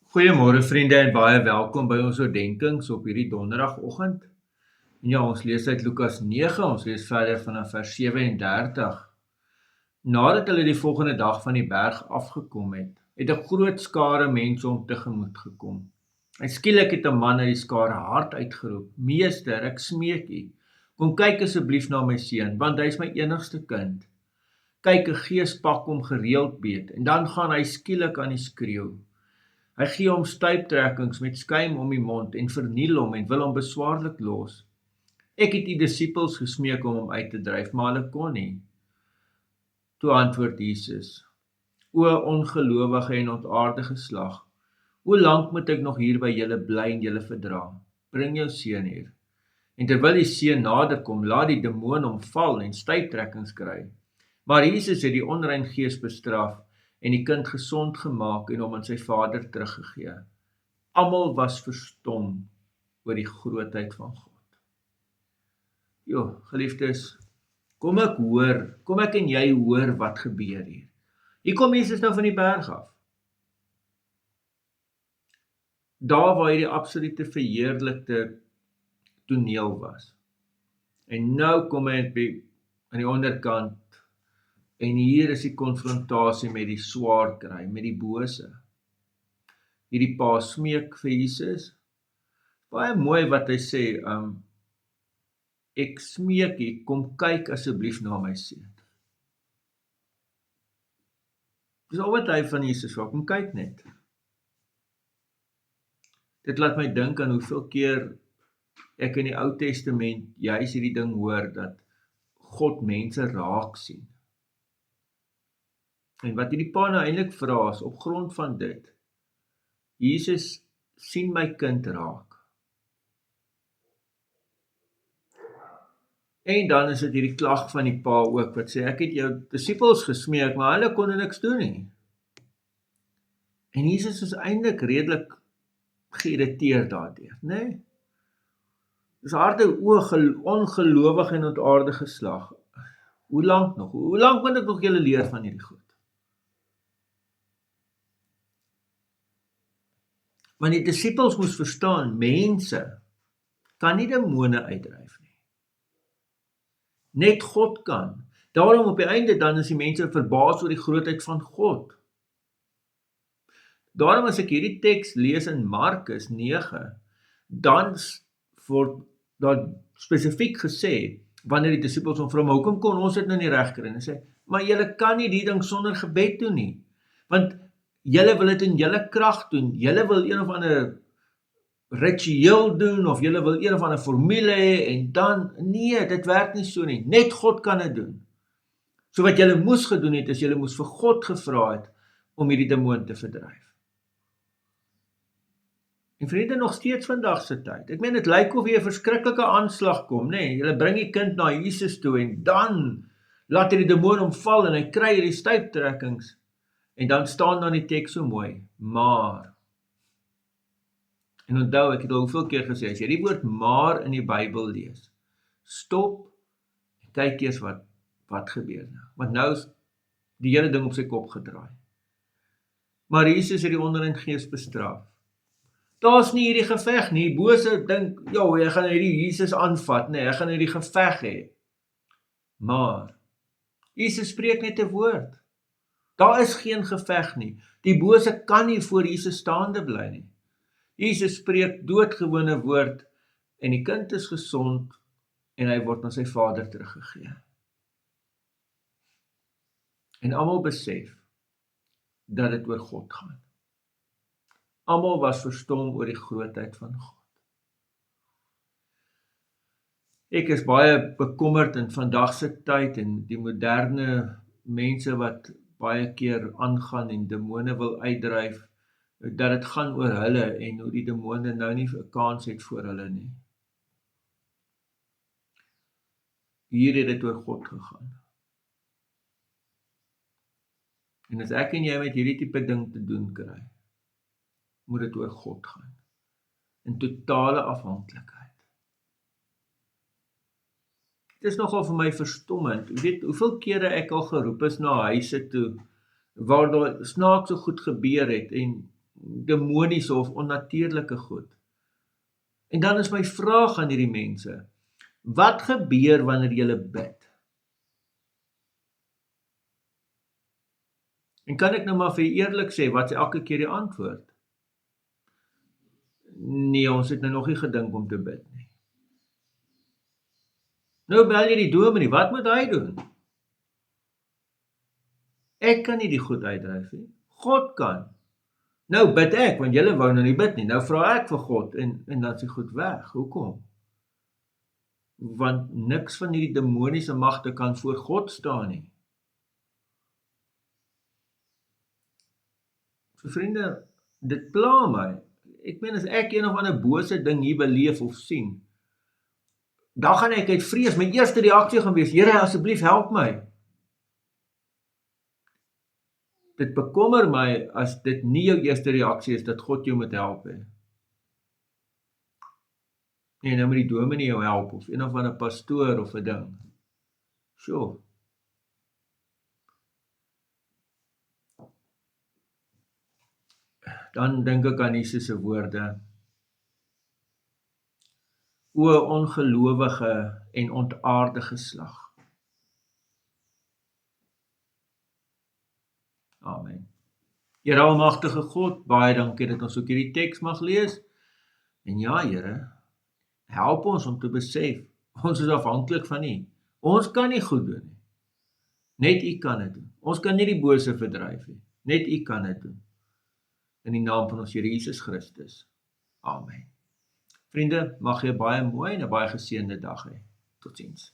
Goeiemôre vriende en baie welkom by ons oordenkings op hierdie donderdagoggend. En ja, ons lees uit Lukas 9, ons lees verder vanaf vers 37. Nadat hulle die volgende dag van die berg afgekom het, het 'n groot skare mense hom tegemoet gekom. En skielik het 'n man uit die skare hard uitgeroep: "Meester, ek smeek u, kom kyk asseblief na my seun, want hy is my enigste kind. Kyk, 'n gees pak hom gereeld beet en dan gaan hy skielik aan die skreeu. Hy gee hom stuiptrekkings met skuim om die mond en verniel hom en wil hom beswaarlik los. Ek het die disippels gesmeek om hom uit te dryf, maar hulle kon nie." Toe antwoord Jesus: "O ongelowige en ontaarde geslag, hoe lank moet ek nog hier by julle bly en julle verdra? Bring jou seun hier." En terwyl die seun naderkom, laat die demoon hom val en stuiptrekkings kry. Maar Jesus het die onrein gees bestraf en die kind gesond gemaak en hom aan sy vader teruggegee. Almal was verstom oor die grootheid van God. Geliefdes, kom ek en jy hoor wat gebeur hier. Hier kom Jesus nou van die berg af. Daar waar hy die absolute verheerlikte toneel was. En nou kom hy aan die onderkant, en hier is die konfrontasie met die swaardkry, met die bose. Hierdie pa smeek vir Jesus. Baie mooi wat hy sê, ek smeek u, kom kyk asseblief na my seun. Dis al wat hy van Jesus vra, kom kyk net. Dit laat my dink aan hoeveel keer ek in die Ou Testament juis hierdie ding hoor, dat God mense raak sien. En wat hierdie pa nou eintlik vra is, op grond van dit, Jesus, sien my kind raak. En dan is dit hierdie klag van die pa ook, wat sê, ek het jou disippels gesmeek, maar hulle kon niks doen nie. En Jesus is eintlik redelik geïrriteerd daardeur, né? Dis harde ongelowige en ontaarde geslag. Hoe lank nog? Hoe lank moet ek nog julle leer van hierdie goed? Want die disippels moes verstaan, mense kan nie demone uitdryf nie. Net God kan. Daarom op die einde dan is die mense verbaas oor die grootheid van God. Daarom as ek hierdie teks lees in Markus 9, dan word daar spesifiek gesê, wanneer die disippels hom vra, maar hoekom kon ons dit nou nie reg kry? En hy sê, maar julle kan nie die ding sonder gebed doen nie, want julle wil dit in julle krag doen, julle wil een of ander ritueel doen, of julle wil een of ander formule hê, en dan, nee, dit werk nie so nie, net God kan dit doen. So wat julle moes gedoen het, is julle moes vir God gevra het, om hierdie demoon te verdryf. En vriende, nog steeds vandag se tyd. Ek meen, dit lyk of hier 'n verskriklike aanslag kom, né? Julle bring die kind na Jesus toe en dan laat hy die demoon hom val en hy kry hierdie stuiptrekkings. En dan staan daar in die teks so mooi, maar. En onthou, ek het al hoeveel keer gesê, as jy die woord maar in die Bybel lees, stop en kyk eers wat gebeur nou. Want nou is die hele ding op sy kop gedraai. Maar Jesus het die onrein gees bestraf. Daar's nie hierdie geveg nie, bose dink, jy gaan hierdie Jesus aanvat, nee, hy gaan hierdie geveg hê. Maar, Jesus spreek net 'n woord. Daar is geen geveg nie, die bose kan nie voor Jesus staande bly nie. Jesus spreek doodgewone woord, en die kind is gesond, en hy word na sy vader teruggegee. En almal besef, dat dit oor God gaan. Almal was verstom oor die grootheid van God. Ek is baie bekommerd in vandag se tyd en die moderne mense wat baie keer aangaan en demone wil uitdryf, dat dit gaan oor hulle en hoe die demone nou nie 'n kans het voor hulle nie. Hier het dit oor God gegaan. En as ek en jy met hierdie tipe ding te doen kry, moet dit oor God gaan, in totale afhanklikheid. Dit is nogal vir my verstommend, weet hoeveel kere ek al geroep is na huise toe, waar daar snaakse goed gebeur het, en demoniese of onnatuurlike goed. En dan is my vraag aan hierdie mense, wat gebeur wanneer julle bid? En kan ek nou maar vir julle eerlik sê, wat is elke keer die antwoord? Nee, ons het nou nog nie gedink om te bid nie. Nou bel jy die dominee, wat moet hy doen? Ek kan nie die goed uitdryf nie, God kan. Nou bid ek, want julle wou nou nie bid nie, nou vra ek vir God, en dan is die goed weg, hoekom? Want niks van hierdie demoniese magte kan voor God staan nie. So vriende, dit pla my. Ek meen as ek een of ander bose ding hier beleef of sien, dan gaan ek uit vrees, my eerste reaksie gaan wees, Here, asseblief help my. Dit bekommer my as dit nie jou eerste reaksie is dat God jou moet help hê. Nee, nou moet die dominee jou help, of een of ander pastoor of 'n ding. Sjoe. Dan dink ek aan Jesus se woorde. O ongelowige en ontaarde geslag. Amen. Here almagtige God, baie dankie dat ons ook hierdie teks mag lees. En ja, Here, help ons om te besef, ons is afhanklik van U. Ons kan nie goed doen nie. Net U kan dit doen. Ons kan nie die bose verdryf nie. Net U kan dit doen. In die naam van ons Here Jesus Christus. Amen. Vriende, mag jy baie mooi en 'n baie geseënde dag hê. Totsiens.